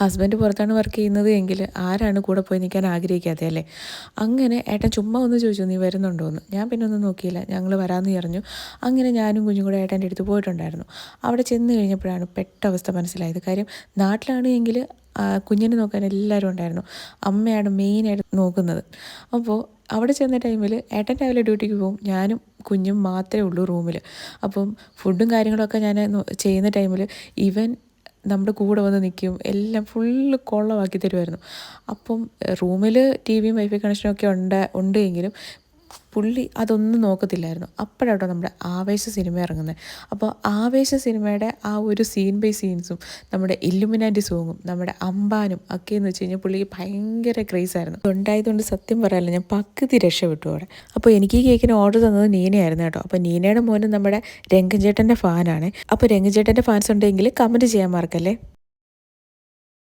Husband പുറത്താണ് work ചെയ്യുന്നത് എങ്കിൽ ആരാണ് കൂടെ പോയി നിൽക്കാൻ ആഗ്രഹിക്കാത്തത് അല്ലേ? അങ്ങനെ ഏട്ടൻ ചുമ്മാ ഒന്ന് ചോദിച്ചു, നീ വരുന്നുണ്ടോ എന്ന്. ഞാൻ പിന്നെ ഒന്നും നോക്കിയില്ല, ഞങ്ങൾ വരാമെന്ന് പറഞ്ഞു. അങ്ങനെ ഞാനും കുഞ്ഞും കൂടെ ഏട്ടൻ്റെ അടുത്ത് പോയിട്ടുണ്ടായിരുന്നു. അവിടെ ചെന്ന് കഴിഞ്ഞപ്പോഴാണ് പെട്ട അവസ്ഥ മനസ്സിലായത്. കാര്യം നാട്ടിലാണ് എങ്കിൽ കുഞ്ഞിനെ നോക്കാൻ എല്ലാവരും ഉണ്ടായിരുന്നു. അമ്മയാണ് മെയിനായിട്ട് നോക്കുന്നത്. അപ്പോൾ അവിടെ ചെന്ന ടൈമിൽ ഏട്ടൻ രാവിലെ ഡ്യൂട്ടിക്ക് പോകും, ഞാനും കുഞ്ഞും മാത്രമേ ഉള്ളൂ റൂമിൽ. അപ്പം ഫുഡും കാര്യങ്ങളൊക്കെ ഞാൻ ചെയ്യുന്ന ടൈമിൽ ഇവൻ നമ്മുടെ കൂടെ വന്ന് നിൽക്കും, എല്ലാം ഫുള്ള് കൊള്ളമാക്കി തരുമായിരുന്നു. അപ്പം റൂമിൽ ടി വിയും വൈഫൈ കണക്ഷനൊക്കെ ഉണ്ട് എങ്കിലും പുള്ളി അതൊന്നും നോക്കത്തില്ലായിരുന്നു. അപ്പോഴാട്ടോ നമ്മുടെ ആവേശ സിനിമ ഇറങ്ങുന്നത്. അപ്പോൾ ആവേശ സിനിമയുടെ ആ ഒരു സീൻ ബൈ സീൻസും നമ്മുടെ ഇല്ലുമിനാറ്റി സോങ്ങും നമ്മുടെ അമ്പാനും ഒക്കെ എന്ന് വെച്ച് കഴിഞ്ഞാൽ പുള്ളിക്ക് ഭയങ്കര ക്രേസായിരുന്നു. ഉണ്ടായതുകൊണ്ട് സത്യം പറയാമല്ലോ, ഞാൻ പകുതി രക്ഷപ്പെട്ടു അവിടെ. അപ്പോൾ എനിക്ക് ഈ കേക്കിന് ഓർഡർ തന്നത് നീനയായിരുന്നു കേട്ടോ. അപ്പോൾ നീനയുടെ മോനും നമ്മുടെ രംഗൻ ചേട്ടൻ്റെ ഫാനാണ്. അപ്പോൾ രംഗൻ ചേട്ടൻ്റെ ഫാൻസ് ഉണ്ടെങ്കിൽ കമൻറ്റ് ചെയ്യാൻ മറക്കല്ലേ.